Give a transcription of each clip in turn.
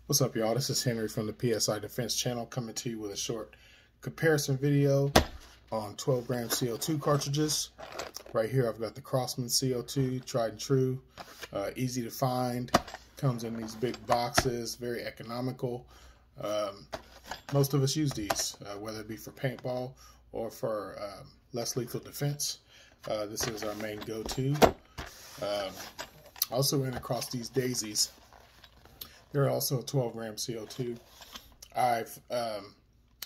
What's up, y'all? This is Henry from the PSI Defense channel coming to you with a short comparison video on 12 gram CO2 cartridges. Right here I've got the Crossman CO2, tried and true, easy to find, comes in these big boxes, very economical. Most of us use these, whether it be for paintball or for less lethal defense. This is our main go-to. Also ran across these daisies. They're also a 12 gram CO2. I've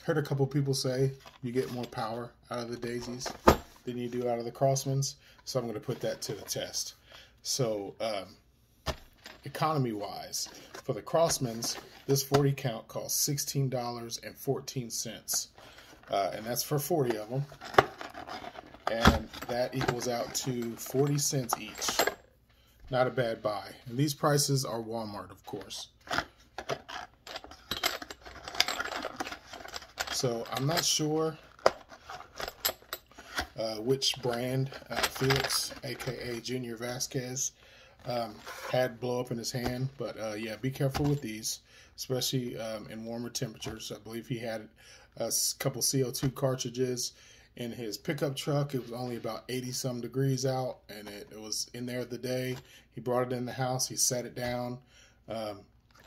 heard a couple people say you get more power out of the daisies than you do out of the Crossmans, so I'm going to put that to the test. So economy wise, for the Crossmans, this 40 count costs $16.14, and that's for 40 of them, and that equals out to 40 cents each. Not a bad buy. And these prices are Walmart, of course. So I'm not sure which brand Felix, aka Junior Vasquez, had blow up in his hand. But yeah, be careful with these, especially in warmer temperatures. I believe he had a couple CO2 cartridges in his pickup truck. It was only about 80-some degrees out, and it was in there the day. He brought it in the house, he set it down,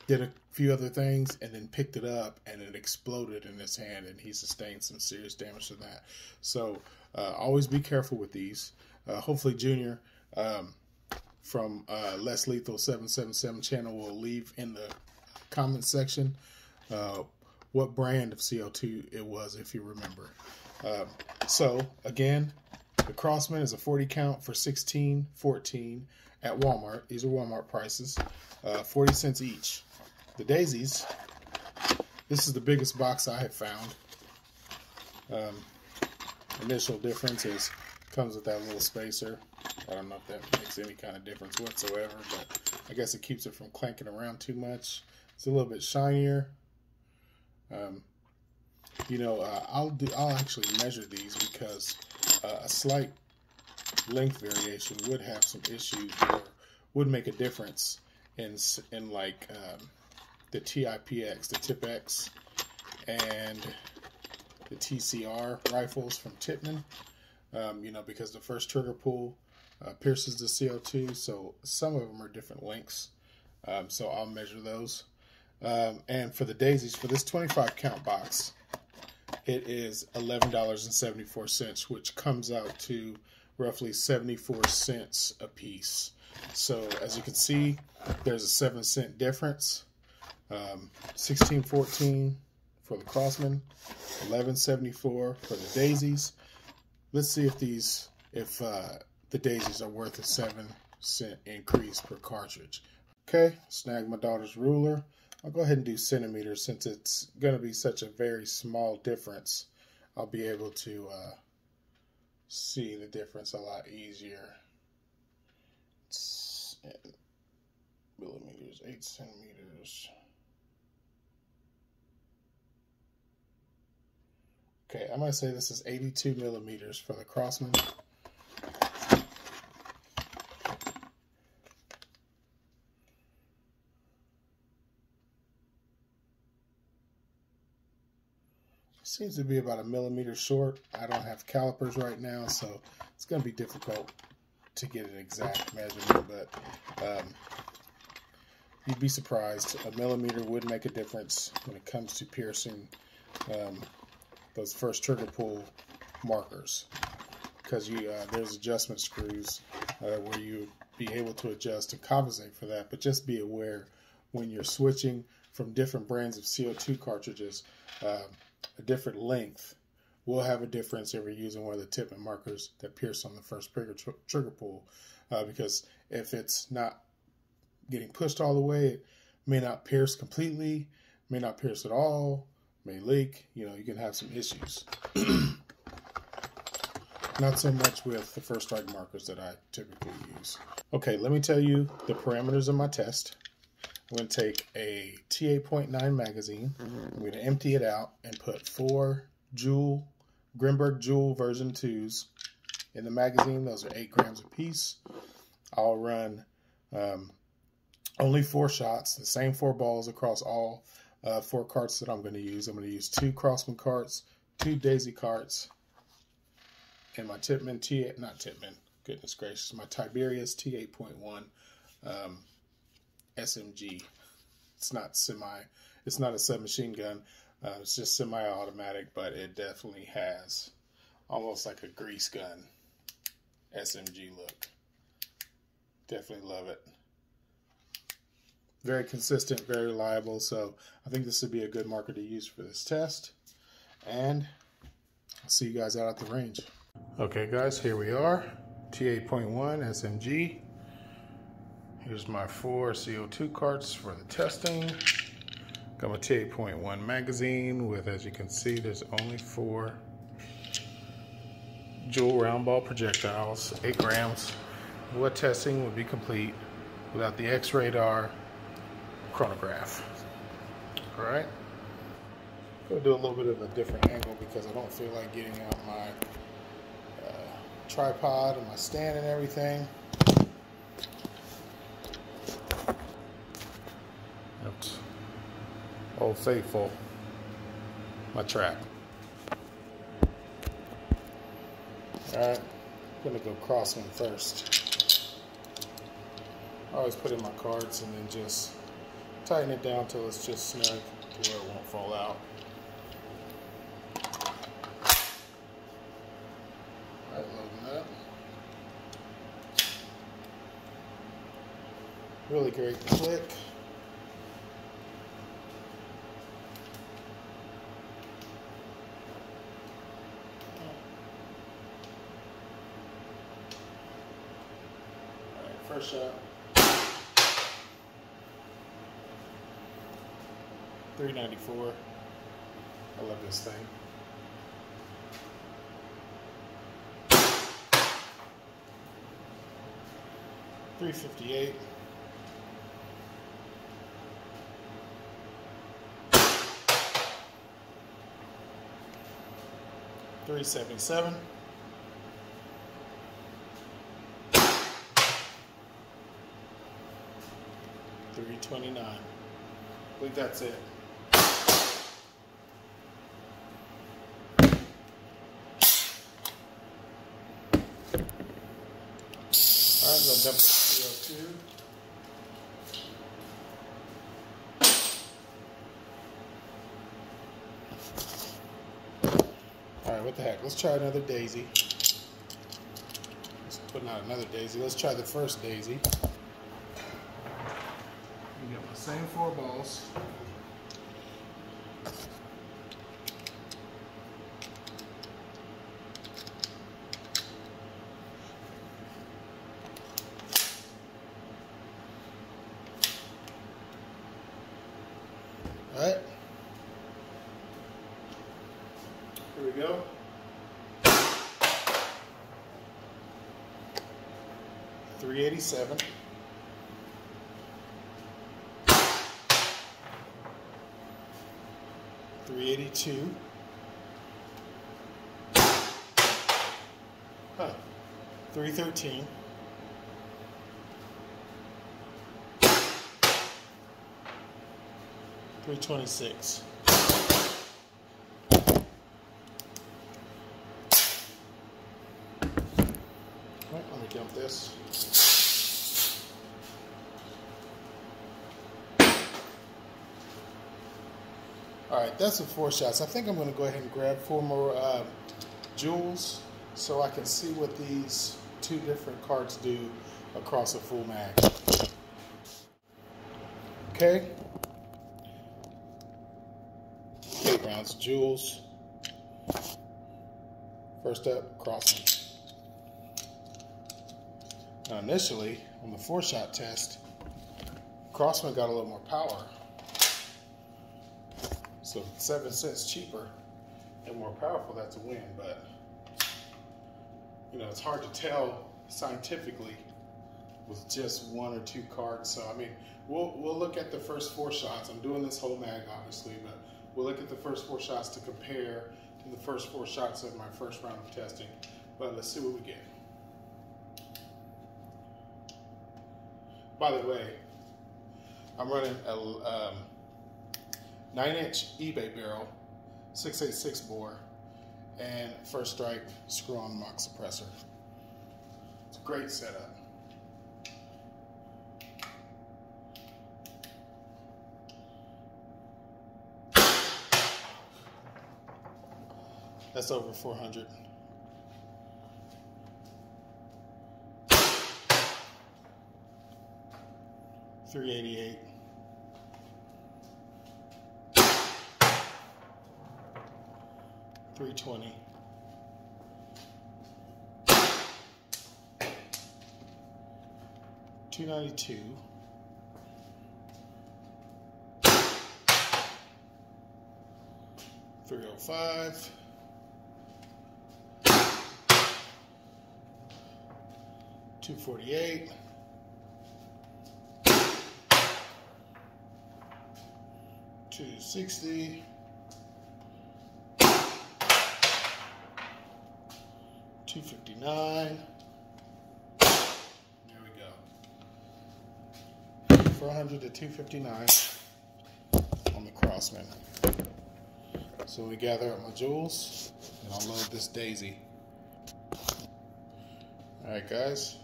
did a few other things, and then picked it up, and it exploded in his hand, and he sustained some serious damage to that. So always be careful with these. Hopefully Junior from Less Lethal 777 channel will leave in the comment section what brand of CO2 it was, if you remember. So again, the Crossman is a 40 count for $16.14 at Walmart. These are Walmart prices, 40 cents each. The daisies, this is the biggest box I have found. Initial difference is comes with that little spacer. I don't know if that makes any kind of difference whatsoever, but I guess it keeps it from clanking around too much. It's a little bit shinier. You know, I'll actually measure these because a slight length variation would have some issues or would make a difference in like the TIPX, the TIPX, and the TCR rifles from Tippmann. You know, because the first trigger pull pierces the CO2, so some of them are different lengths. So I'll measure those. And for the daisies, for this 25 count box, it is $11.74, which comes out to roughly 74 cents a piece. So as you can see, there's a 7-cent difference. $16.14 for the Crossman, $11.74 for the daisies. Let's see if the daisies are worth a 7-cent increase per cartridge. Okay, snag my daughter's ruler. I'll go ahead and do centimeters since it's going to be such a very small difference. I'll be able to see the difference a lot easier. It's millimeters, 8 centimeters. Okay, I'm going to say this is 82 millimeters for the Crossman. Seems to be about a millimeter short. I don't have calipers right now, so it's going to be difficult to get an exact measurement, but you'd be surprised. A millimeter would make a difference when it comes to piercing those first trigger pull markers, because there's adjustment screws where you'd be able to adjust and compensate for that, but just be aware when you're switching from different brands of CO2 cartridges, a different length will have a difference if you're using one of the Tippmann markers that pierce on the first trigger pull, because if it's not getting pushed all the way, it may not pierce completely, may not pierce at all, may leak. You know, you can have some issues. Not so much with the first strike markers that I typically use. Okay, let me tell you the parameters of my test. I'm going to take a T8.9 magazine. I'm going to empty it out and put 4 Grimberg Jewel version 2s in the magazine. Those are 8 grams a piece. I'll run Only 4 shots, the same 4 balls across all 4 carts that I'm going to use. I'm going to use 2 Crossman carts, 2 Daisy carts, and my Tipman not Tipman, goodness gracious, my Tiberius T8.1 SMG. It's not a submachine gun. It's just semi-automatic, but it definitely has almost like a grease gun SMG look. Definitely love it. Very consistent, very reliable, so I think this would be a good marker to use for this test. And I'll see you guys out at the range. Okay guys, here we are. T8.1 SMG. Here's my 4 CO2 carts for the testing. Got my T8.1 magazine with, as you can see, there's only 4 jewel round ball projectiles, 8 grams. What testing would be complete without the X-radar chronograph. All right. Gonna do a little bit of a different angle because I don't feel like getting out my tripod and my stand and everything. Oops. Old Faithful, my trap. Alright, I'm gonna go Crossman first. I always put in my cards and then just tighten it down till it's just snug to where it won't fall out. Alright, loading up. Really great click. First shot. 394. I love this thing. .358. .377. 329. I think that's it. Alright, I'm gonna dump the CO2. Alright, what the heck? Let's try another Daisy. Let's put out another Daisy. Let's try the first Daisy. Get my same 4 balls. All right. Here we go. .387. .382. Huh. 313. .326. Right, let me dump this. Alright, that's the 4 shots. I think I'm going to go ahead and grab 4 more jewels so I can see what these 2 different carts do across a full mag. Okay. 8 rounds of jewels. First up, Crossman. Now initially, on the 4-shot test, Crossman got a little more power. So 7 cents cheaper and more powerful, that's a win. But, you know, it's hard to tell scientifically with just 1 or 2 cards. So, I mean, we'll look at the first 4 shots. I'm doing this whole mag, obviously, but we'll look at the first 4 shots to compare to the first 4 shots of my first round of testing. But let's see what we get. By the way, I'm running a 9-inch eBay barrel, 686 bore, and first strike screw-on mock suppressor. It's a great setup. That's over 400. $388. $320. $292. $305. $248. $260. $259. There we go. 400 to 259 on the Crossman. So we gather up my jewels and I'll load this Daisy. Alright guys,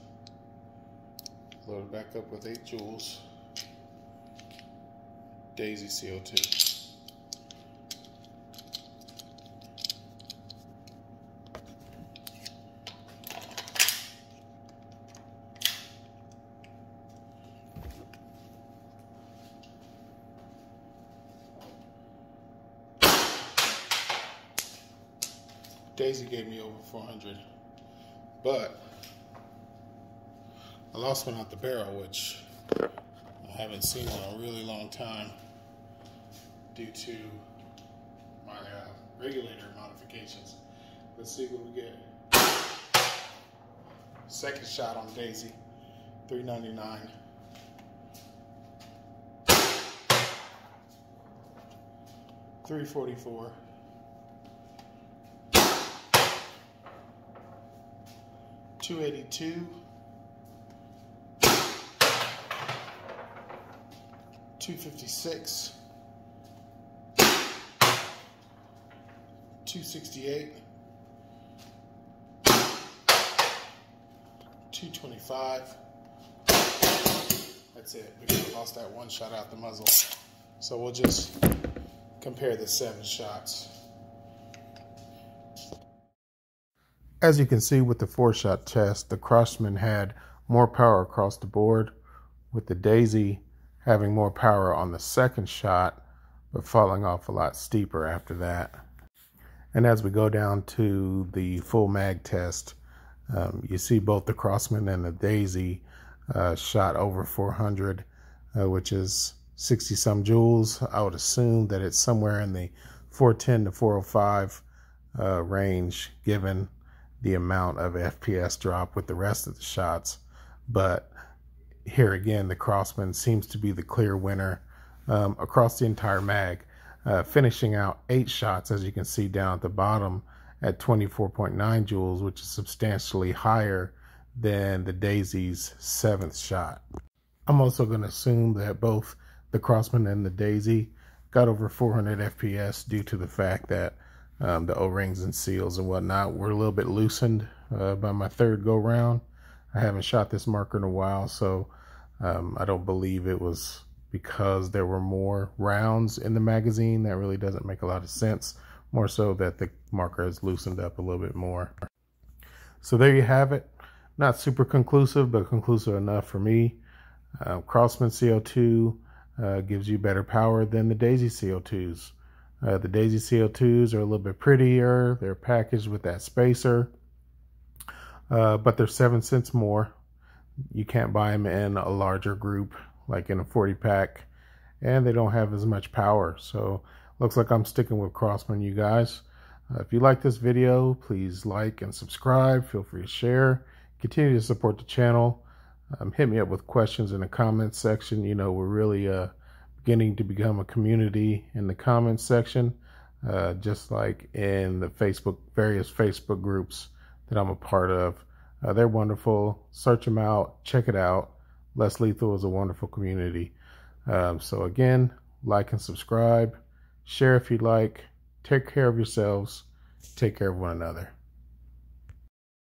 load it back up with 8 jewels. Daisy CO2. Daisy gave me over 400, but I lost one out the barrel, which I haven't seen in a really long time due to my regulator modifications. Let's see what we get. Second shot on Daisy, $399. $344. $282. $256. $268. $225. That's it, because I lost that one shot out the muzzle. So we'll just compare the 7 shots. As you can see with the 4-shot test, the Crossman had more power across the board, with the Daisy having more power on the second shot, but falling off a lot steeper after that. And as we go down to the full mag test, you see both the Crossman and the Daisy shot over 400, which is 60 some joules. I would assume that it's somewhere in the 410 to 405 range, given the amount of FPS drop with the rest of the shots. But here again, the Crossman seems to be the clear winner across the entire mag, finishing out 8 shots, as you can see down at the bottom, at 24.9 joules, which is substantially higher than the Daisy's 7th shot. I'm also going to assume that both the Crossman and the Daisy got over 400 FPS due to the fact that the O-rings and seals and whatnot were a little bit loosened by my 3rd go round. I haven't shot this marker in a while, so I don't believe it was because there were more rounds in the magazine. That really doesn't make a lot of sense. More so that the marker has loosened up a little bit more. So there you have it. Not super conclusive, but conclusive enough for me. Crossman CO2 gives you better power than the Daisy CO2s. The Daisy CO2s are a little bit prettier. They're packaged with that spacer, but they're 7 cents more. You can't buy them in a larger group, like in a 40 pack, and they don't have as much power. So looks like I'm sticking with Crossman, you guys. If you like this video, please like and subscribe. Feel free to share. Continue to support the channel. Hit me up with questions in the comments section. You know, we're really beginning to become a community in the comments section, just like in the various Facebook groups that I'm a part of. They're wonderful. Search them out. Check it out. Less Lethal is a wonderful community. So again, like and subscribe, share if you like. Take care of yourselves. Take care of one another.